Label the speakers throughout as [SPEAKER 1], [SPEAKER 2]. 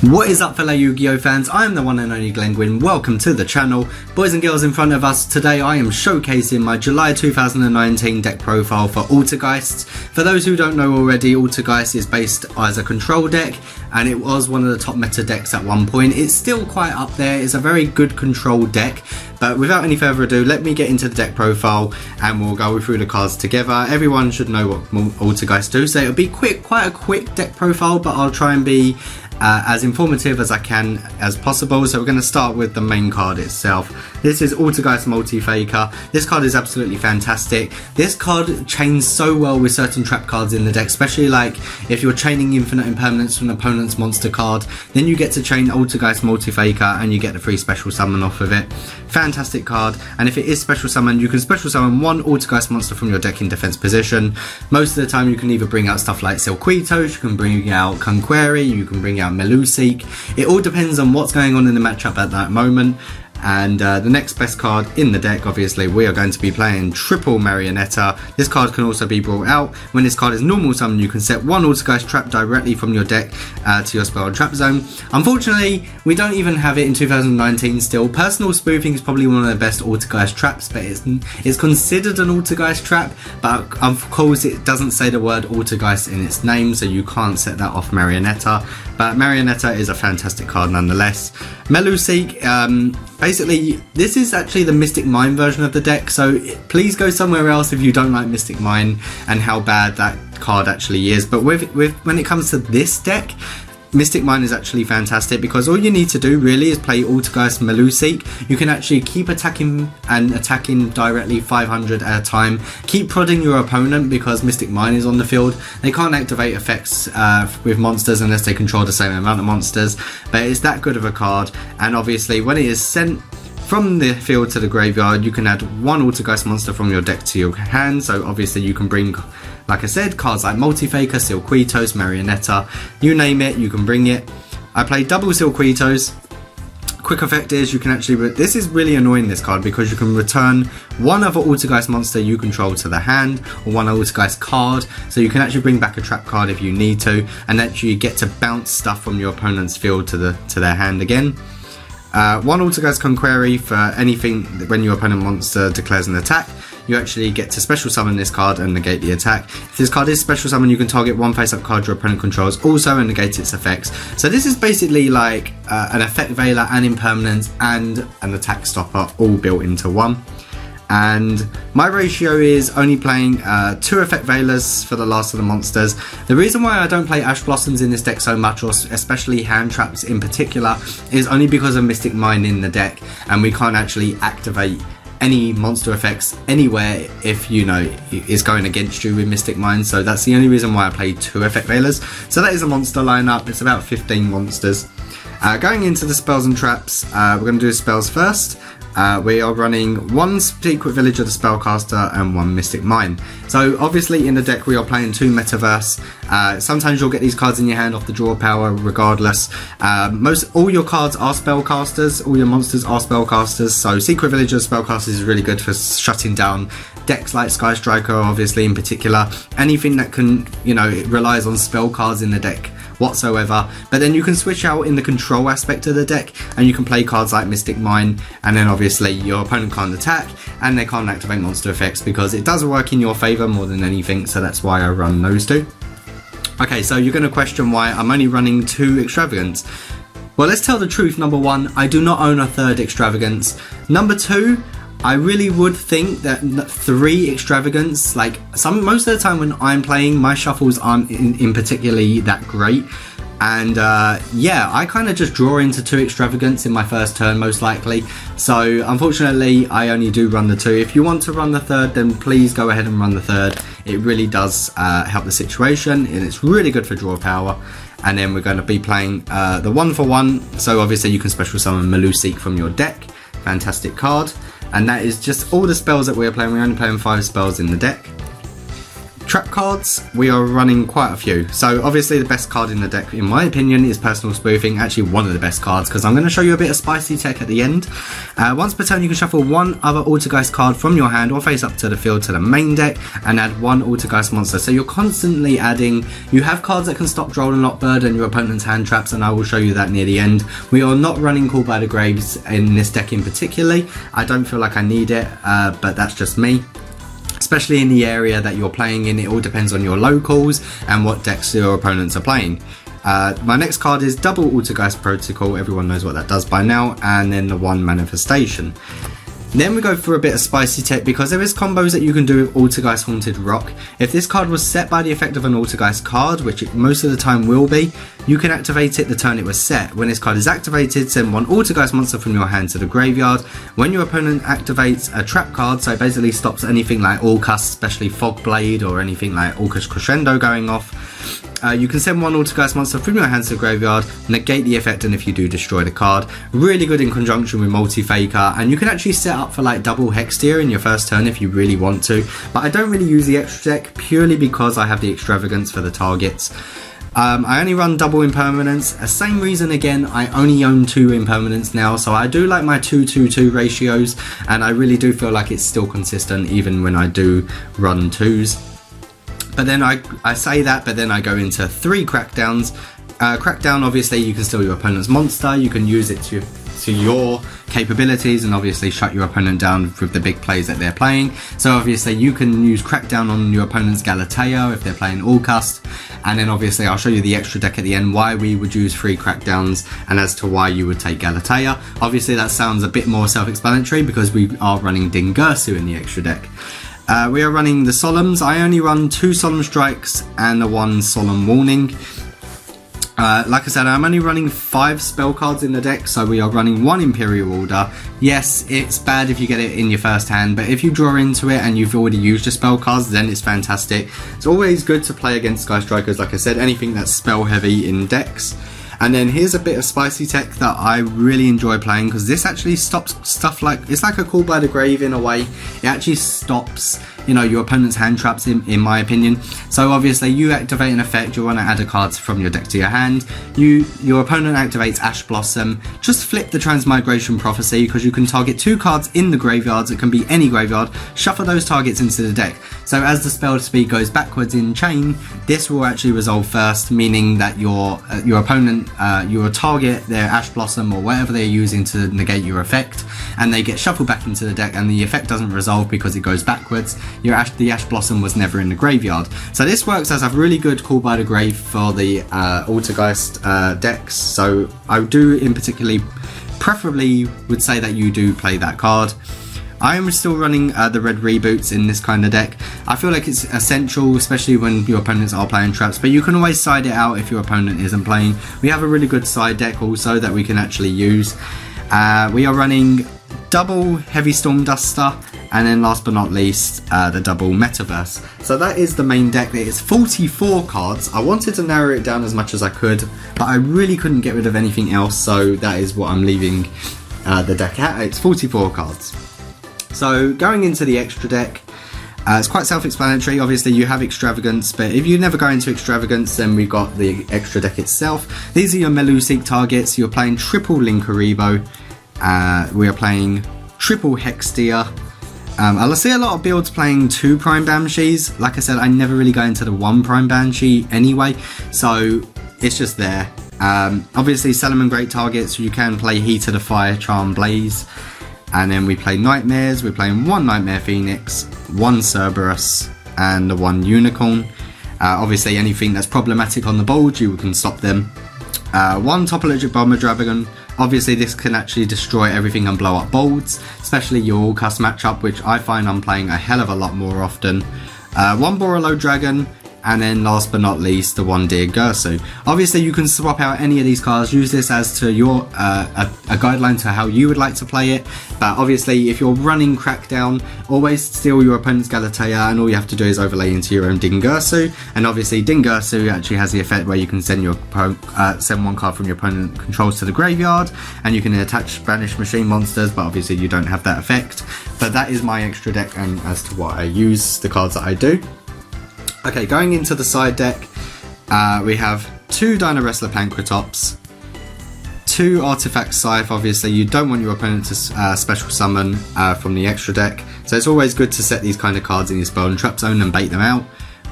[SPEAKER 1] What is up, fellow Yu-Gi-Oh fans? I am the one and only Glenguin. Welcome to the channel. Boys and girls in front of us, today I am showcasing my July 2019 deck profile for Altergeist. For those who don't know already, Altergeist is based as a control deck and it was one of the top meta decks at one point. It's still quite up there. It's a very good control deck. But without any further ado, let me get into the deck profile and we'll go through the cards together. Everyone should know what Altergeist do, so it'll be quite a quick deck profile, but I'll try and be as informative as I can as possible. So we're going to start with the main card itself. This is Altergeist Multi-Faker. This card is absolutely fantastic. This card chains so well with certain trap cards in the deck, especially like if you're chaining Infinite Impermanence from an opponent's monster card, then you get to chain Altergeist Multi-Faker and you get the free special summon off of it. Fantastic card. And if it is special summon, you can special summon one Altergeist monster from your deck in defense position. Most of the time you can either bring out stuff like Silquitos, you can bring out Conqueri, you can bring out Meluseek. It all depends on what's going on in the matchup at that moment. And the next best card in the deck, obviously, we are going to be playing Triple Marionetta. This card can also be brought out. When this card is normal summon, you can set one Altergeist trap directly from your deck to your spell and trap zone. Unfortunately, we don't even have it in 2019 still. Personal Spoofing is probably one of the best Altergeist traps, but it's considered an Altergeist trap, but of course it doesn't say the word Altergeist in its name, so you can't set that off Marionetta. But Marionetta is a fantastic card nonetheless. Meluseek, basically, this is actually the Mystic Mine version of the deck, so please go somewhere else if you don't like Mystic Mine and how bad that card actually is. But when it comes to this deck, Mystic Mine is actually fantastic because all you need to do really is play Altergeist Meluseek. You can actually keep attacking and attacking directly 500 at a time. Keep prodding your opponent because Mystic Mine is on the field. They can't activate effects with monsters unless they control the same amount of monsters, but it's that good of a card. And obviously when it is sent from the field to the graveyard, you can add one Altergeist monster from your deck to your hand. So obviously you can bring, like I said, cards like Multi-Faker, Silquitos, Marionetta, you name it, you can bring it. I play double Silquitos. Quick effect is you can actually, this is really annoying, this card, because you can return one other Altergeist monster you control to the hand, or one Altergeist card, so you can actually bring back a trap card if you need to, and actually get to bounce stuff from your opponent's field to their hand again. One Altergeist Conqueri for anything when your opponent monster declares an attack. You actually get to special summon this card and negate the attack. If this card is special summon, you can target one face-up card your opponent controls also and negate its effects. So this is basically like an effect veiler, an impermanence, and an attack stopper all built into one. And my ratio is only playing 2 effect veilers for the last of the monsters. The reason why I don't play Ash Blossoms in this deck so much, or especially hand traps in particular, is only because of Mystic Mine in the deck, and we can't actually activate any monster effects anywhere if you know it's going against you with Mystic Mine. So that's the only reason why I play 2 effect veilers. So that is a monster lineup. It's about 15 monsters. Going into the spells and traps, we're going to do spells first. We are running one Secret Village of the Spellcaster and one Mystic Mine. So obviously in the deck we are playing 2 Metaverse. Sometimes you'll get these cards in your hand off the draw power regardless. All your cards are Spellcasters, all your monsters are Spellcasters, so Secret Village of the Spellcasters is really good for shutting down decks like Sky Striker, obviously in particular. Anything that can, it relies on spell cards in the deck whatsoever. But then you can switch out in the control aspect of the deck and you can play cards like Mystic Mine, and then obviously your opponent can't attack and they can't activate monster effects because it does work in your favour more than anything, so that's why I run those 2. Okay, so you're going to question why I'm only running 2 Extravagance. Well, let's tell the truth. Number 1, I do not own a 3rd Extravagance. Number 2, I really would think that 3 Extravagance, like most of the time when I'm playing, my shuffles aren't in particularly that great. And yeah, I kind of just draw into 2 Extravagance in my first turn most likely. So unfortunately, I only do run the 2. If you want to run the 3rd, then please go ahead and run the 3rd. It really does help the situation, and it's really good for draw power. And then we're going to be playing the 1-for-1. So obviously you can special summon Meluseek from your deck. Fantastic card. And that is just all the spells that we're playing. We're only playing 5 spells in the deck. Trap cards, we are running quite a few. So obviously the best card in the deck, in my opinion, is Personal Spoofing. Actually one of the best cards, because I'm going to show you a bit of spicy tech at the end. Once per turn you can shuffle one other Altergeist card from your hand or face up to the field to the main deck and add one Altergeist monster. So you're constantly adding, you have cards that can stop Droll and Lockbird and your opponent's hand traps, and I will show you that near the end. We are not running Call by the Graves in this deck in particularly. I don't feel like I need it, but that's just me. Especially in the area that you're playing in, it all depends on your locals and what decks your opponents are playing. My next card is double Altergeist Protocol, everyone knows what that does by now, and then the one Manifestation. Then we go for a bit of spicy tech, because there is combos that you can do with Altergeist Haunted Rock. If this card was set by the effect of an Altergeist card, which it most of the time will be, you can activate it the turn it was set. When this card is activated, send one Altergeist monster from your hand to the graveyard. When your opponent activates a trap card, so it basically stops anything like Orcust, especially Fogblade, or anything like Orcust Crescendo going off, you can send one Altergeist monster from your hands to the graveyard, negate the effect, and if you do, destroy the card. Really good in conjunction with Multi-Faker, and you can actually set up for like double Hextier in your first turn if you really want to, but I don't really use the extra deck purely because I have the Extravagance for the targets. I only run double Impermanence, same reason again, I only own 2 Impermanence now, so I do like my 2-2-2 ratios, and I really do feel like it's still consistent even when I do run 2s. But then I say that, but then I go into 3 Crackdowns. Crackdown, obviously you can steal your opponent's monster, you can use it to your capabilities and obviously shut your opponent down with the big plays that they're playing. So obviously you can use Crackdown on your opponent's Galateo if they're playing Orcust, and then obviously I'll show you the extra deck at the end why we would use 3 Crackdowns and as to why you would take Galatea. Obviously that sounds a bit more self-explanatory because we are running Dingirsu in the extra deck. We are running the Solemns. I only run 2 Solemn Strikes and the 1 Solemn Warning. Like I said, I'm only running 5 spell cards in the deck, so we are running 1 Imperial Order. Yes, it's bad if you get it in your first hand, but if you draw into it and you've already used your spell cards, then it's fantastic. It's always good to play against Sky Strikers, like I said, anything that's spell heavy in decks. And then here's a bit of spicy tech that I really enjoy playing, because this actually stops stuff like, it's like a Call by the Grave in a way. It actually stops, you know, your opponent's hand traps in my opinion. So obviously you activate an effect, you want to add a card from your deck to your hand. Your opponent activates Ash Blossom. Just flip the Transmigration Prophecy, because you can target 2 cards in the graveyards, it can be any graveyard, shuffle those targets into the deck. So as the spell speed goes backwards in chain, this will actually resolve first, meaning that your opponent, you will target their Ash Blossom or whatever they're using to negate your effect, and they get shuffled back into the deck, and the effect doesn't resolve because it goes backwards. The Ash Blossom was never in the graveyard. So this works as a really good Call by the Grave for the Altergeist decks. So I do in particularly, preferably would say that you do play that card. I am still running the red reboots in this kind of deck. I feel like it's essential, especially when your opponents are playing traps, but you can always side it out if your opponent isn't playing. We have a really good side deck also that we can actually use. We are running double Heavy Storm Duster, and then last but not least, the double Metaverse. So that is the main deck. It is 44 cards. I wanted to narrow it down as much as I could, but I really couldn't get rid of anything else, so that is what I'm leaving the deck at. It's 44 cards. So going into the extra deck, it's quite self-explanatory. Obviously you have Extravagance, but if you never go into Extravagance, then we've got the extra deck itself. These are your Meluseek targets. You're playing triple Linkuriboh. We are playing triple Hextier. I see a lot of builds playing 2 Prime Banshees. Like I said, I never really go into the 1 Prime Banshee anyway, so it's just there. Obviously Salamon Great targets, you can play Heat of the Fire, Charm Blaze. And then we play Nightmares. We're playing 1 Nightmare Phoenix, 1 Cerberus, and 1 Unicorn. Obviously anything that's problematic on the board, you can stop them. 1 Topologic Bomber Dragon. Obviously this can actually destroy everything and blow up bolts, especially your Orcust matchup, which I find I'm playing a hell of a lot more often. 1 Borolo Dragon, and then last but not least the 1 Dingirsu. Obviously you can swap out any of these cards, use this as to your a guideline to how you would like to play it, but obviously if you're running Crackdown, always steal your opponent's Galatea, and all you have to do is overlay into your own Dingirsu. And obviously Dingirsu actually has the effect where you can send send 1 card from your opponent controls to the graveyard, and you can attach Banished Machine monsters, but obviously you don't have that effect. But that is my extra deck, and as to why I use the cards that I do. Okay, going into the side deck, we have 2 Dino Wrestler Pancratops, 2 Artifact Scythe. Obviously you don't want your opponent to special summon from the extra deck, so it's always good to set these kind of cards in your spell and trap zone and bait them out.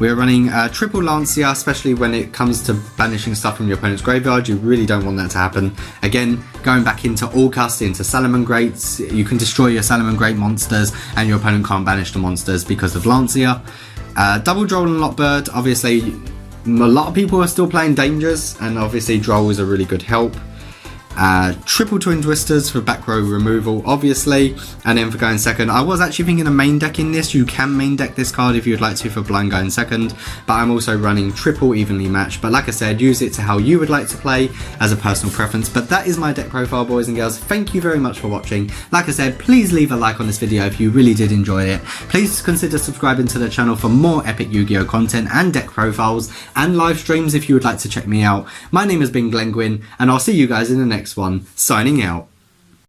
[SPEAKER 1] We're running triple Lancia, especially when it comes to banishing stuff from your opponent's graveyard. You really don't want that to happen. Again, going back into Orcust, into Salamangreats, you can destroy your Salamangreat monsters and your opponent can't banish the monsters because of Lancia. Double Droll and Lockbird. Obviously a lot of people are still playing Dangers, and obviously Droll is a really good help. Triple Twin Twisters for back row removal, obviously, and then for going second, I was actually thinking of main decking this. You can main deck this card if you'd like to for blind going second, but I'm also running triple evenly matched. But like I said, use it to how you would like to play as a personal preference. But that is my deck profile, boys and girls. Thank you very much for watching. Like I said, please leave a like on this video if you really did enjoy it. Please consider subscribing to the channel for more epic Yu-Gi-Oh content and deck profiles and live streams if you would like to check me out. My name has been Glenn Gwyn, and I'll see you guys in the next one. Signing out.